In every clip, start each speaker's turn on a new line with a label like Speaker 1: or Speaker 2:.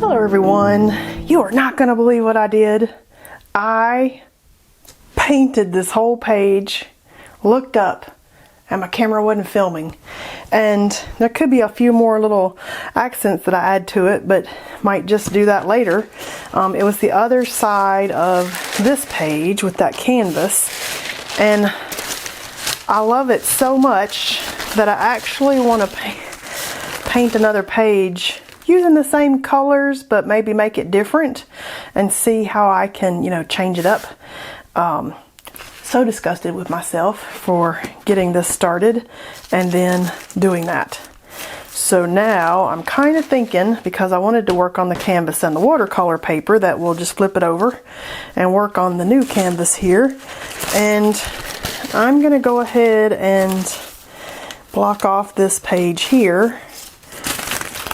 Speaker 1: Hello everyone, you are not going to believe what I did. I painted this whole page, looked up, and my camera wasn't filming. And there could be a few more little accents that I add to it, but might just do that later. It was the other side of this page with that canvas, and I love it so much that I actually want to paint another page using the same colors, but maybe make it different and see how I can, change it up. So disgusted with myself for getting this started and then doing that. So now I'm kind of thinking, because I wanted to work on the canvas and the watercolor paper, that we'll just flip it over and work on the new canvas here. And I'm going to go ahead and block off this page here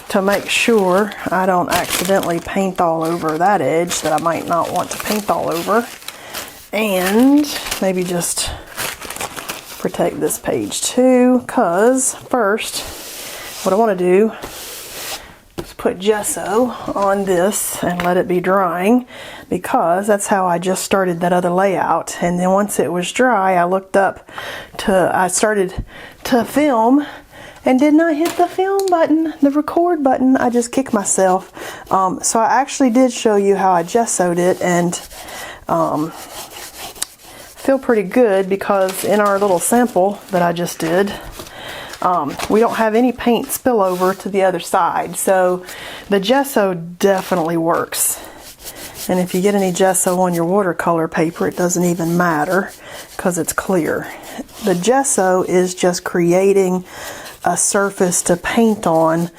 Speaker 1: to make sure I don't accidentally paint all over that edge that I might not want to paint all over. And maybe just protect this page too, because first what I want to do is put gesso on this and let it be drying, because that's how I just started that other layout. And then once it was dry, I started to film and did not hit the film button, the record button. I just kicked myself. So I actually did show you how I gessoed it, and feel pretty good, because in our little sample that I just did, we don't have any paint spillover to the other side. So the gesso definitely works. And if you get any gesso on your watercolor paper, it doesn't even matter because it's clear. The gesso is just creating a surface to paint on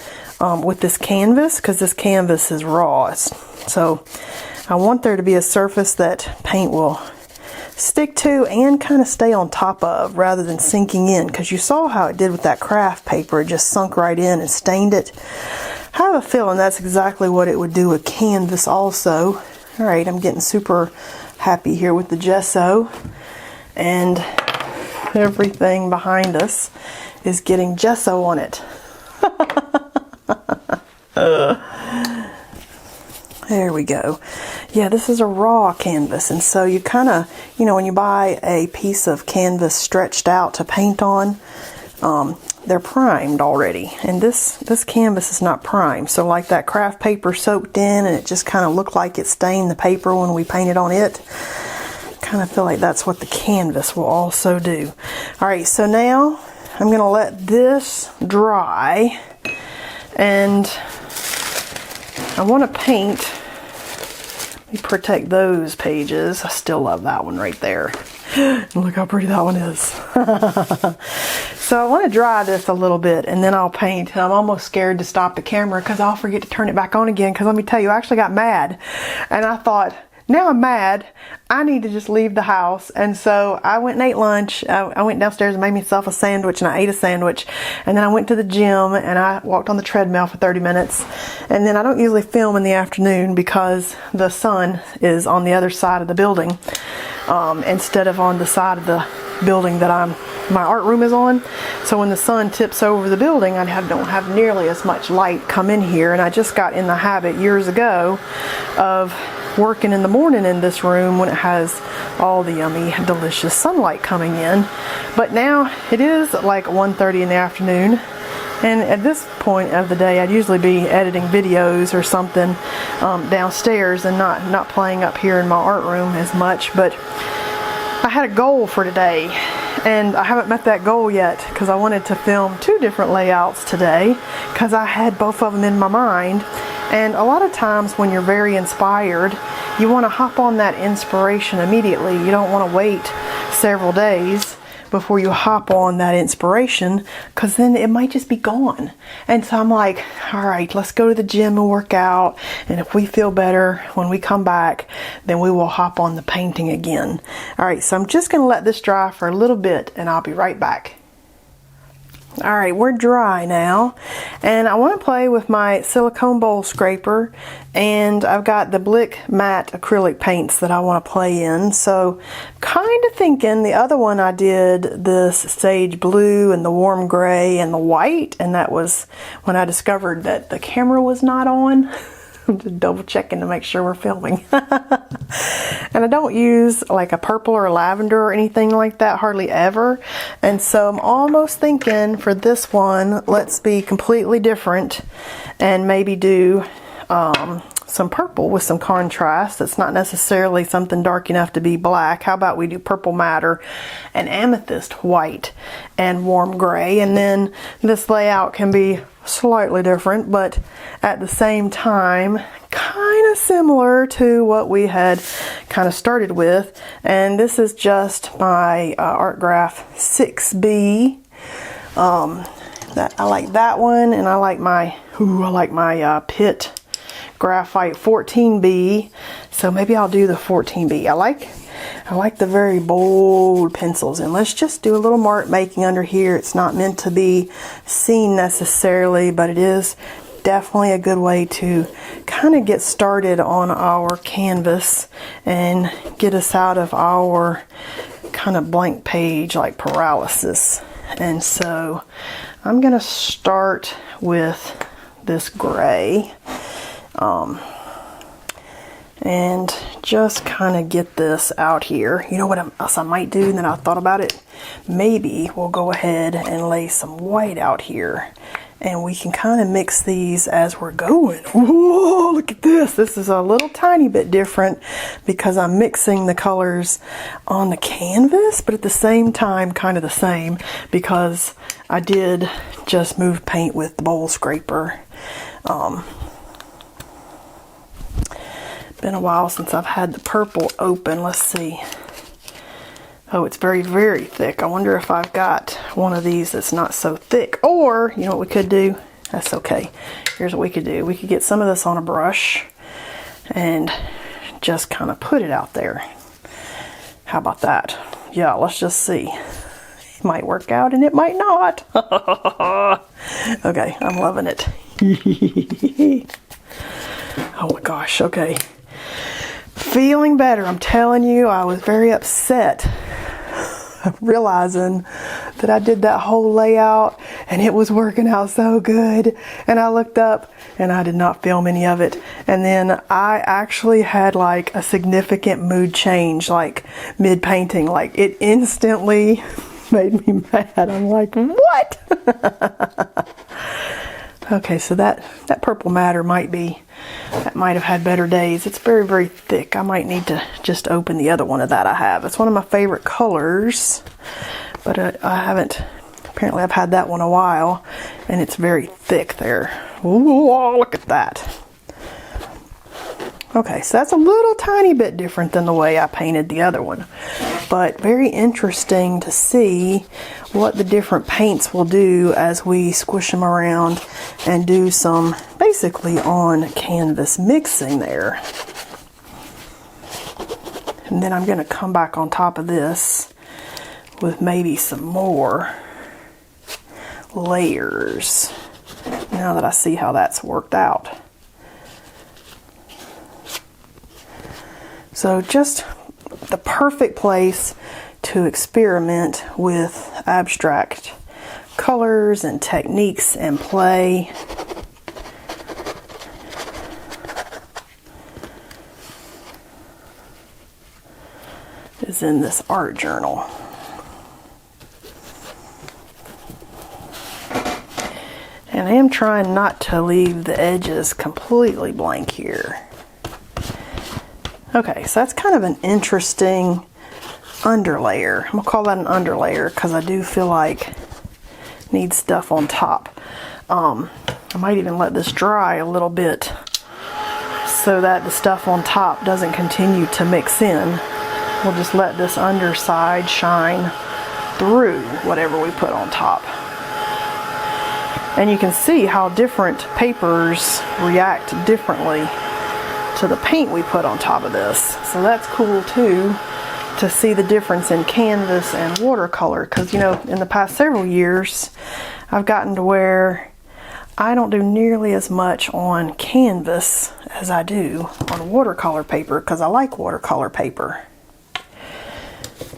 Speaker 1: with this canvas, because this canvas is raw. So I want there to be a surface that paint will stick to and kind of stay on top of, rather than sinking in, because you saw how it did with that craft paper. It just sunk right in and stained it. I have a feeling that's exactly what it would do with canvas also. All right, I'm getting super happy here with the gesso, and everything behind us is getting gesso on it. There we go. Yeah, this is a raw canvas, and so you kind of, when you buy a piece of canvas stretched out to paint on, they're primed already, and this canvas is not primed. So like that craft paper soaked in, and it just kind of looked like it stained the paper when we painted on it. Kind of feel like that's what the canvas will also do. All right, so now I'm going to let this dry, and I want to paint. Let me protect those pages. I still love that one right there. Look how pretty that one is. So I want to dry this a little bit, and then I'll paint. And I'm almost scared to stop the camera because I'll forget to turn it back on again, because let me tell you, I actually got mad. And I thought, now I'm mad, I need to just leave the house. And so I went and ate lunch. I went downstairs and made myself a sandwich, and I ate a sandwich. And then I went to the gym and I walked on the treadmill for 30 minutes. And then I don't usually film in the afternoon because the sun is on the other side of the building, instead of on the side of the building that my art room is on. So when the sun tips over the building, I don't have nearly as much light come in here. And I just got in the habit years ago of working in the morning in this room when it has all the yummy, delicious sunlight coming in. But now it is like 1:30 in the afternoon, and at this point of the day I'd usually be editing videos or something downstairs and not playing up here in my art room as much. But I had a goal for today, and I haven't met that goal yet, because I wanted to film 2 different layouts today, because I had both of them in my mind. And a lot of times when you're very inspired, you want to hop on that inspiration immediately. You don't want to wait several days before you hop on that inspiration, because then it might just be gone. And so I'm like, all right, let's go to the gym and work out, and if we feel better when we come back, then we will hop on the painting again. All right, so I'm just going to let this dry for a little bit, and I'll be right back. All right, we're dry now, and I want to play with my silicone bowl scraper, and I've got the Blick matte acrylic paints that I want to play in. So kind of thinking, the other one I did this sage blue and the warm gray and the white, and that was when I discovered that the camera was not on. I'm just double checking to make sure we're filming. And I don't use like a purple or a lavender or anything like that, hardly ever. And so I'm almost thinking for this one, let's be completely different and maybe do some purple with some contrast. It's not necessarily something dark enough to be black. How about we do purple madder and amethyst white and warm gray, and then this layout can be slightly different, but at the same time kind of similar to what we had kind of started with. And this is just my Art Graph 6B. That I like that one, and I like my Pitt Graphite 14B, so maybe I'll do the 14B. I like the very bold pencils, and let's just do a little mark making under here. It's not meant to be seen necessarily, but it is definitely a good way to kind of get started on our canvas and get us out of our kind of blank page like paralysis. And so I'm gonna start with this gray. And just kind of get this out here. You know what else I might do, and then I thought about it? Maybe we'll go ahead and lay some white out here, and we can kind of mix these as we're going. Whoa, look at this. This is a little tiny bit different because I'm mixing the colors on the canvas, but at the same time kind of the same because I did just move paint with the bowl scraper. Been a while since I've had the purple open. Let's see. Oh, it's very, very thick. I wonder if I've got one of these that's not so thick. Or, you know what we could do? That's okay. Here's what we could do. We could get some of this on a brush and just kind of put it out there. How about that? Yeah, let's just see. It might work out and it might not. Okay, I'm loving it. Oh my gosh, okay. Feeling better. I'm telling you, I was very upset realizing that I did that whole layout and it was working out so good, and I looked up and I did not film any of it, and then I actually had like a significant mood change like mid painting. Like it instantly made me mad. I'm like, what? Okay, so that purple madder might have had better days. It's very, very thick. I might need to just open the other one of that I have. It's one of my favorite colors, but I haven't, apparently I've had that one a while, and it's very thick there. Ooh, look at that. Okay, so that's a little tiny bit different than the way I painted the other one, but very interesting to see what the different paints will do as we squish them around and do some basically on canvas mixing there. And then I'm going to come back on top of this with maybe some more layers now that I see how that's worked out. So just the perfect place to experiment with abstract colors and techniques and play. Is in this art journal. And I am trying not to leave the edges completely blank here. Okay, so that's kind of an interesting underlayer. I'm gonna call that an underlayer because I do feel like it needs stuff on top. I might even let this dry a little bit so that the stuff on top doesn't continue to mix in. We'll just let this underside shine through whatever we put on top. And you can see how different papers react differently to the paint we put on top of this. So that's cool too, to see the difference in canvas and watercolor, because you know, in the past several years I've gotten to where I don't do nearly as much on canvas as I do on watercolor paper, because I like watercolor paper.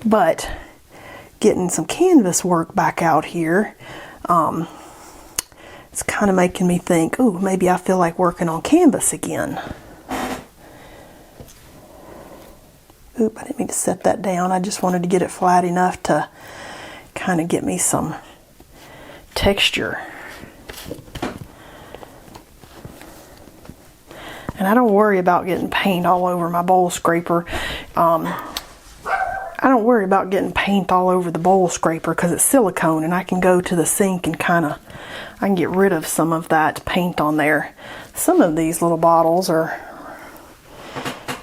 Speaker 1: But getting some canvas work back out here, it's kind of making me think, ooh, maybe I feel like working on canvas again. Oop, I didn't mean to set that down. I just wanted to get it flat enough to kind of get me some texture. And I don't worry about getting paint all over my bowl scraper. I don't worry about getting paint all over the bowl scraper because it's silicone, and I can go to the sink and I can get rid of some of that paint on there. Some of these little bottles are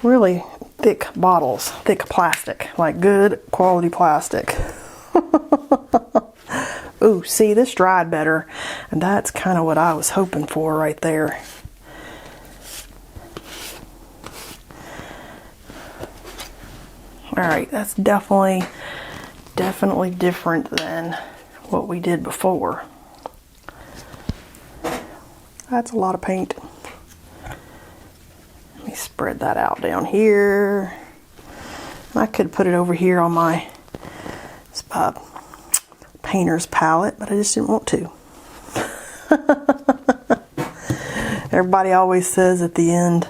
Speaker 1: really thick bottles, thick plastic, like good quality plastic. Ooh, see, this dried better, and that's kind of what I was hoping for right there. All right, that's definitely different than what we did before. That's a lot of paint. Let me spread that out down here. I could put it over here on my painter's palette, but I just didn't want to. Everybody always says at the end,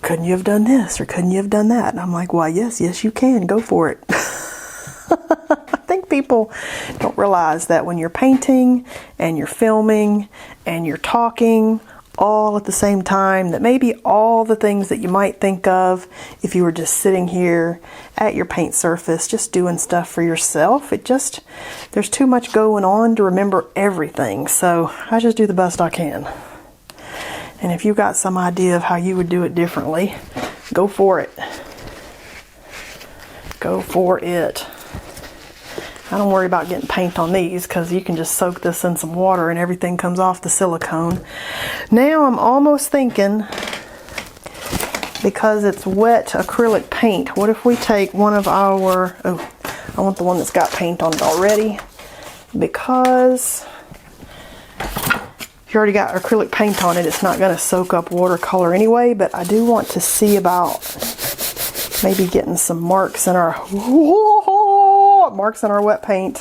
Speaker 1: couldn't you have done this or couldn't you have done that? And I'm like, why, yes, you can. Go for it. I think people don't realize that when you're painting and you're filming and you're talking all at the same time, that maybe all the things that you might think of if you were just sitting here at your paint surface just doing stuff for yourself, there's too much going on to remember everything. So I just do the best I can. And if you got some idea of how you would do it differently, go for it. Go for it. I don't worry about getting paint on these because you can just soak this in some water and everything comes off the silicone. Now I'm almost thinking, because it's wet acrylic paint, what if we take one of our, I want the one that's got paint on it already, because if you already got acrylic paint on it, it's not going to soak up watercolor anyway, but I do want to see about maybe getting some marks in our wet paint.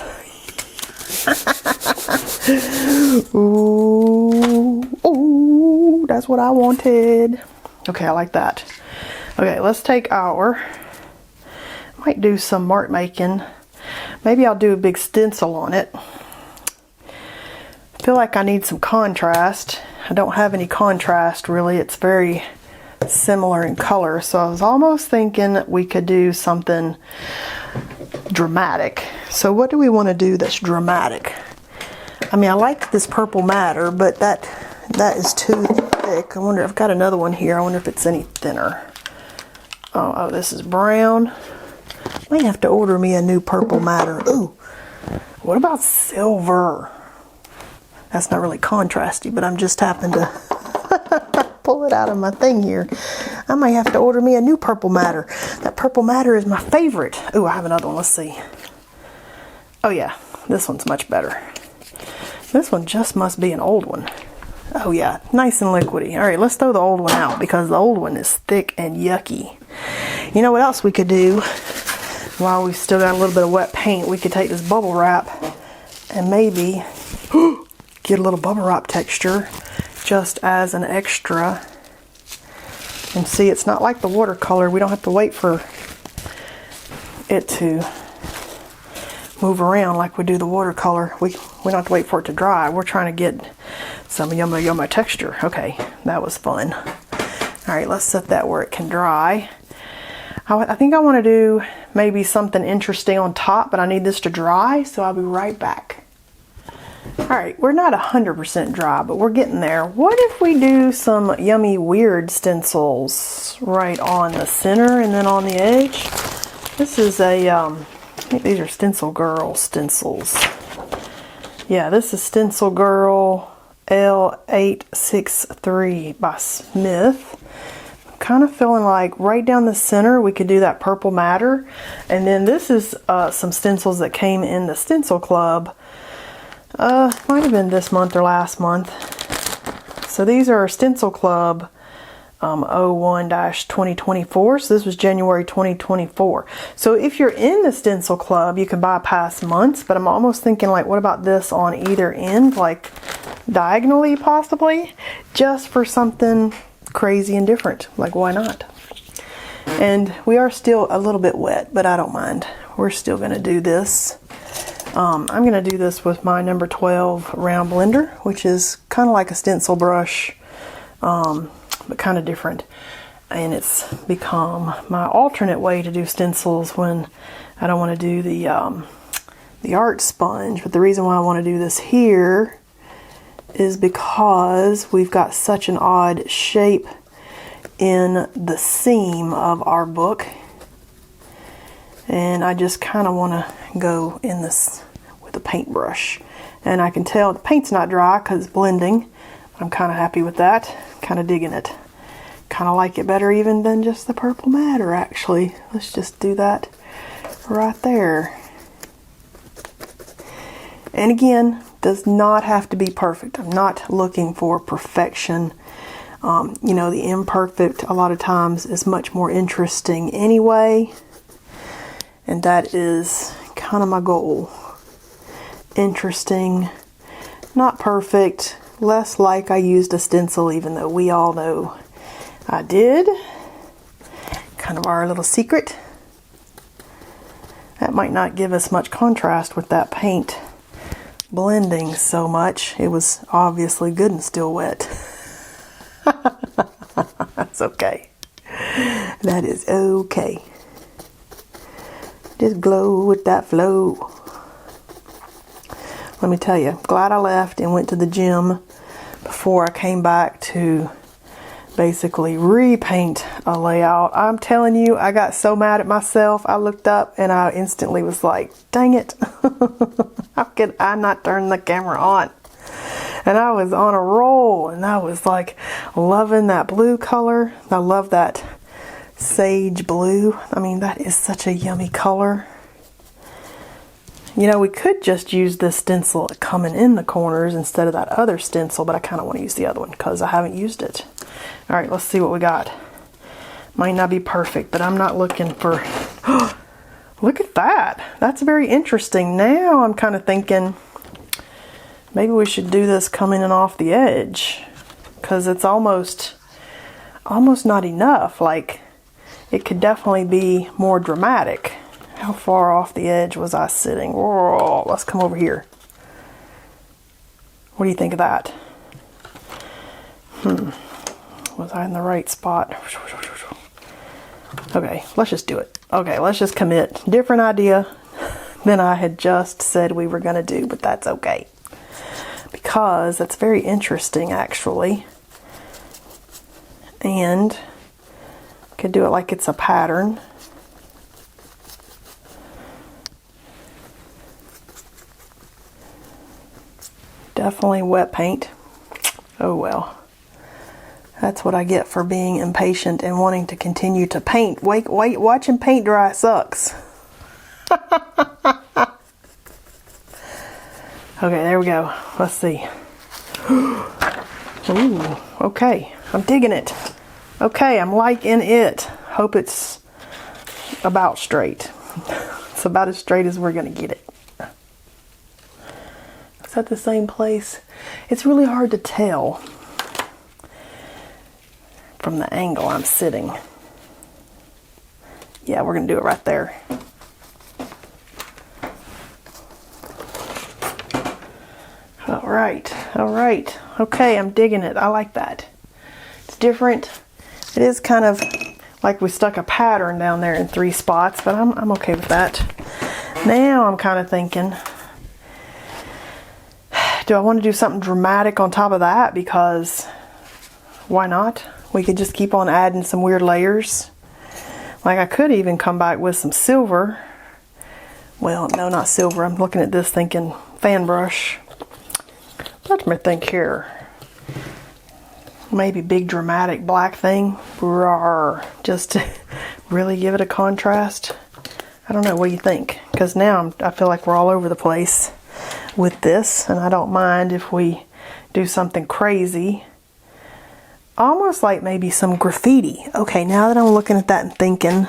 Speaker 1: Ooh, that's what I wanted. Okay, I like that. Okay, let's take might do some mark making. Maybe I'll do a big stencil on it. I feel like I need some contrast. I don't have any contrast really. It's very similar in color. So I was almost thinking that we could do something dramatic. So what do we want to do that's dramatic? I mean, I like this purple matter, but that is too thick. I wonder, I've got another one here. I wonder if it's any thinner. Oh, this is brown. Might have to order me a new purple matter. Ooh, what about silver? That's not really contrasty, but I'm just happened to pull it out of my thing here. I might have to order me a new purple matter. That purple matter is my favorite. Ooh, I have another one. Let's see. Oh yeah, this one's much better. This one just must be an old one. Oh yeah, nice and liquidy. All right, let's throw the old one out because the old one is thick and yucky. You know what else we could do? While we've still got a little bit of wet paint, we could take this bubble wrap and maybe get a little bubble wrap texture just as an extra. And see, it's not like the watercolor. We don't have to wait for it to move around like we do the watercolor. We don't have to wait for it to dry. We're trying to get some yummy texture. Okay, that was fun. All right, let's set that where it can dry. I think I want to do maybe something interesting on top, but I need this to dry, so I'll be right back. All right, we're not 100% dry, but we're getting there. What if we do some yummy weird stencils right on the center and then on the edge? This is a, I think these are Stencil Girl stencils. Yeah, this is Stencil Girl L863 by Smith. I'm kind of feeling like right down the center we could do that purple matter. And then this is some stencils that came in the Stencil Club. Might have been this month or last month. So these are Stencil Club 01-2024. So this was January 2024. So if you're in the Stencil Club, you can bypass months, but I'm almost thinking like, what about this on either end? Like diagonally possibly, just for something crazy and different. Like, why not? And we are still a little bit wet, but I don't mind. We're still going to do this. I'm going to do this with my number 12 round blender, which is kind of like a stencil brush, but kind of different. And it's become my alternate way to do stencils when I don't want to do the art sponge. But the reason why I want to do this here is because we've got such an odd shape in the seam of our book, and I just kind of want to go in this with a paintbrush. And I can tell the paint's not dry because it's blending. I'm kind of happy with that, kind of digging it. Kind of like it better even than just the purple matter, actually. Let's just do that right there. And again, does not have to be perfect. I'm not looking for perfection. You know, the imperfect a lot of times is much more interesting anyway. And that is kind of my goal. Interesting, not perfect, less like I used a stencil, even though we all know I did. Kind of our little secret. That might not give us much contrast with that paint blending so much. It was obviously good and still wet. That's okay. That is okay. Just glow with that flow. Let me tell you, glad I left and went to the gym before I came back to basically repaint a layout. I'm telling you, I got so mad at myself. I looked up and I instantly was like, dang it. How could I not turn the camera on? And I was on a roll, and I was like loving that blue color. I love that sage blue. I mean, that is such a yummy color. You know, we could just use this stencil coming in the corners instead of that other stencil, but I kind of want to use the other one because I haven't used it. All right, let's see what we got. Might not be perfect, but I'm not looking for... Look at that. That's very interesting. Now I'm kind of thinking maybe we should do this coming in off the edge, because it's almost not enough. Like, it could definitely be more dramatic. How far off the edge was I sitting? Whoa, let's come over here. What do you think of that? Was I in the right spot? Okay, let's just do it. Okay, let's just commit. Different idea than I had just said we were going to do, but that's okay. Because that's very interesting, actually. And could do it like it's a pattern. Definitely wet paint. Oh well. That's what I get for being impatient and wanting to continue to paint. Wait, watching paint dry sucks. Okay, there we go. Let's see. Ooh, okay. I'm digging it. Okay, I'm liking it. Hope it's about straight. It's about as straight as we're going to get it. Is that the same place? It's really hard to tell from the angle I'm sitting. Yeah, we're going to do it right there. All right. Okay, I'm digging it. I like that. It's different. It is kind of like we stuck a pattern down there in 3 spots, but I'm okay with that. Now I'm kind of thinking, do I want to do something dramatic on top of that? Because why not? We could just keep on adding some weird layers. Like, I could even come back with some silver. Well, no, not silver. I'm looking at this thinking fan brush. Let me think here. Maybe big dramatic black thing. Rawr. Just to really give it a contrast. I don't know. What do you think? Because now I feel like we're all over the place with this. And I don't mind if we do something crazy. Almost like maybe some graffiti. Okay, now that I'm looking at that and thinking,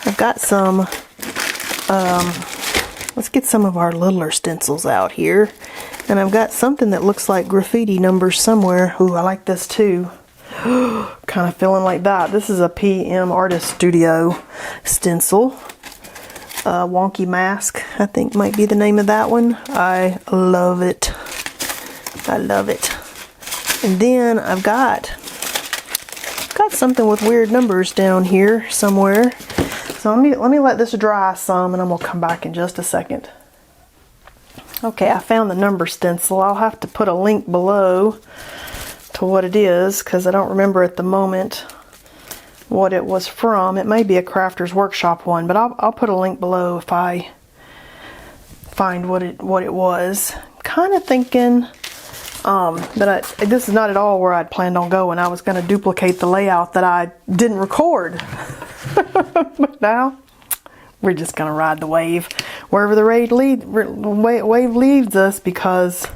Speaker 1: I've got some let's get some of our littler stencils out here. And I've got something that looks like graffiti numbers somewhere. Ooh, I like this too. Kind of feeling like that. This is a PM Artist Studio stencil. Wonky Mask, I think might be the name of that one. I love it. I love it. And then I've got something with weird numbers down here somewhere. So let me let this dry some, and I'm gonna come back in just a second. Okay, I found the number stencil. I'll have to put a link below to what it is because I don't remember at the moment what it was from. It may be a Crafter's Workshop one, but I'll put a link below if I find what it was. Kind of thinking that this is not at all where I'd planned on going. I was going to duplicate the layout that I didn't record. But now we're just going to ride the wave wherever the wave leads us, because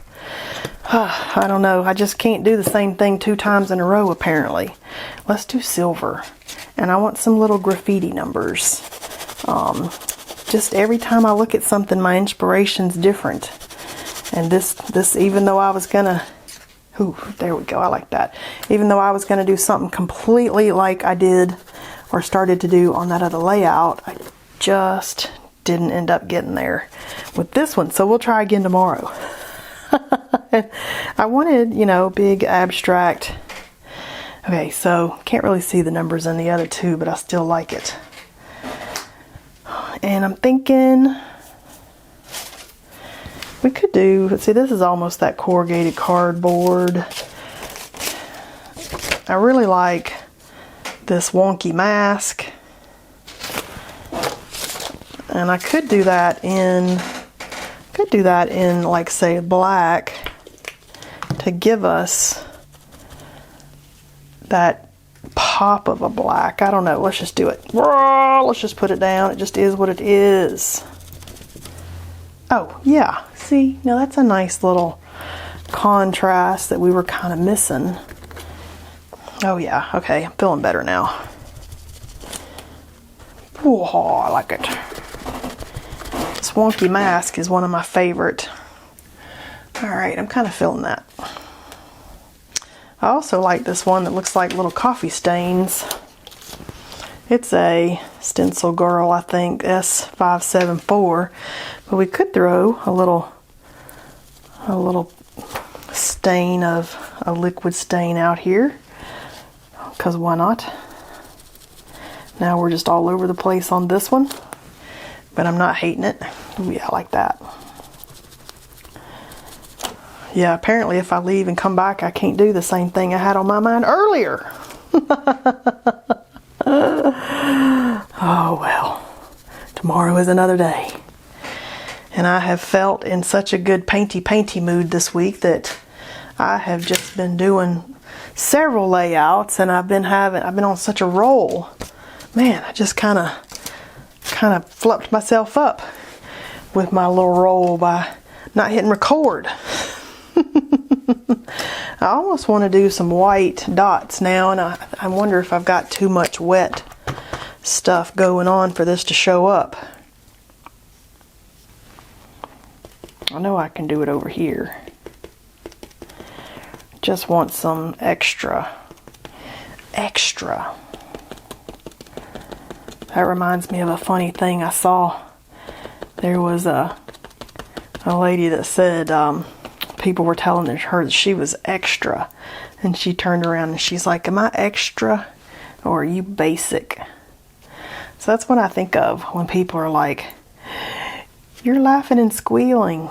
Speaker 1: I don't know, I just can't do the same thing 2 times in a row apparently. Let's do silver, and I want some little graffiti numbers. Just every time I look at something, my inspiration's different. And this even though I was gonna, ooh, there we go, I like that. Even though I was gonna do something completely like I did or started to do on that other layout, I just didn't end up getting there with this one. So we'll try again tomorrow. I wanted, you know, big abstract. Okay, so can't really see the numbers in the other two, but I still like it. And I'm thinking we could do, let's see, this is almost that corrugated cardboard. I really like this wonky mask. And I could do that in like, say, black to give us that pop of a black. I don't know, let's just do it. Let's just put it down. It just is what it is. Oh, yeah. See, now that's a nice little contrast that we were kind of missing. Oh, yeah. Okay, I'm feeling better now. Oh, I like it. This wonky mask is one of my favorite. All right, I'm kind of feeling that. I also like this one that looks like little coffee stains. It's a Stencil Girl, I think, S574. But we could throw a little stain of a liquid stain out here, because why not? Now we're just all over the place on this one, but I'm not hating it. Ooh, yeah, I like that. Yeah, apparently if I leave and come back, I can't do the same thing I had on my mind earlier. Oh well, tomorrow is another day. And I have felt in such a good painty mood this week that I have just been doing several layouts, and I've been on such a roll. Man, I just kind of fluffed myself up with my little roll by not hitting record. I almost want to do some white dots now, and I wonder if I've got too much wet stuff going on for this to show up. I know I can do it over here. Just want some extra. That reminds me of a funny thing I saw. There was a lady that said people were telling her that she was extra, and she turned around and she's like, "Am I extra or are you basic?" So that's what I think of when people are like, "You're laughing and squealing.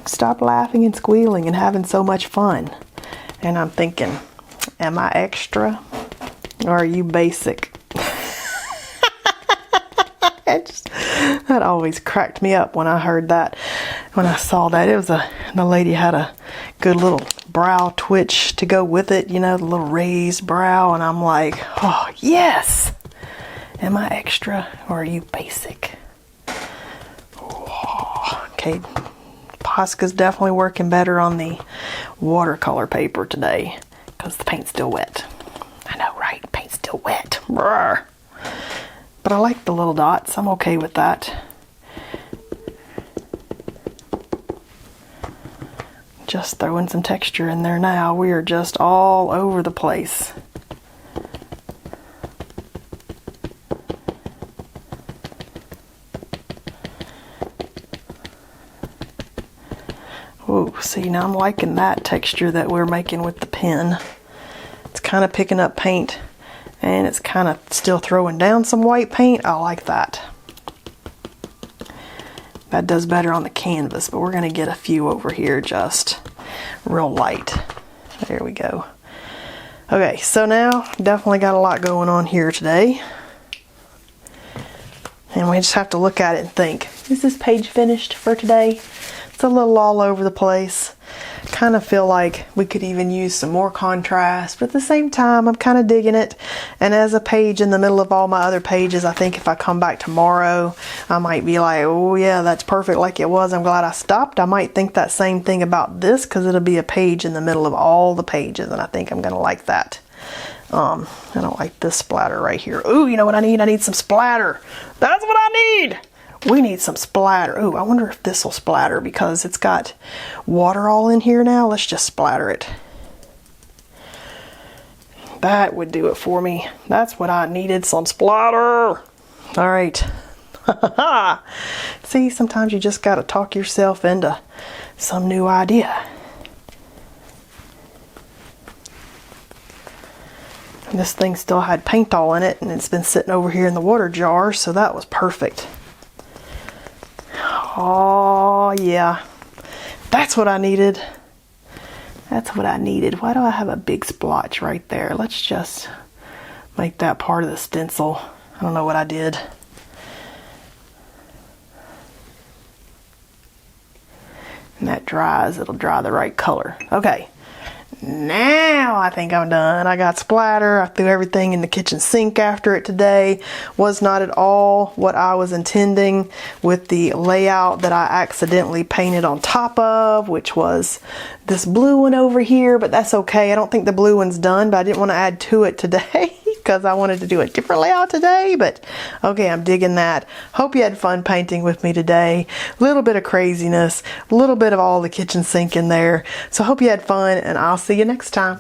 Speaker 1: Stop laughing and squealing and having so much fun." And I'm thinking, am I extra or are you basic? That always cracked me up when I heard that. When I saw that, it was the lady had a good little brow twitch to go with it, you know, the little raised brow, and I'm like, oh yes, am I extra or are you basic? Oh, okay, Posca's definitely working better on the watercolor paper today because the paint's still wet. I know, right? Paint's still wet. Brr. But I like the little dots. I'm okay with that. Just throwing some texture in there now. We are just all over the place. Ooh, see, now I'm liking that texture that we're making with the pen. It's kind of picking up paint and it's kind of still throwing down some white paint. I like that. That does better on the canvas, but we're going to get a few over here just real light. There we go. Okay, so now definitely got a lot going on here today. And we just have to look at it and think, is this page finished for today? It's a little all over the place. Kind of feel like we could even use some more contrast, but at the same time I'm kind of digging it. And as a page in the middle of all my other pages, I think if I come back tomorrow I might be like, oh yeah, that's perfect like it was, I'm glad I stopped. I might think that same thing about this because it'll be a page in the middle of all the pages, and I think I'm gonna like that. I don't like this splatter right here. Ooh, you know what I need? I need some splatter. That's what I need. We need some splatter. Ooh, I wonder if this will splatter because it's got water all in here now. Let's just splatter it. That would do it for me. That's what I needed, some splatter. All right. See, sometimes you just got to talk yourself into some new idea. And this thing still had paint all in it, and it's been sitting over here in the water jar, so that was perfect. Oh yeah, that's what I needed. That's what I needed. Why do I have a big splotch right there? Let's just make that part of the stencil. I don't know what I did. And that dries, it'll dry the right color. Okay, now I think I'm done. I got splatter. I threw everything in the kitchen sink after it today. Was not at all what I was intending with the layout that I accidentally painted on top of, which was this blue one over here, but that's okay. I don't think the blue one's done, but I didn't want to add to it today because I wanted to do a different layout today. But okay, I'm digging that. Hope you had fun painting with me today. A little bit of craziness, a little bit of all the kitchen sink in there. So hope you had fun, and I'll see you next time.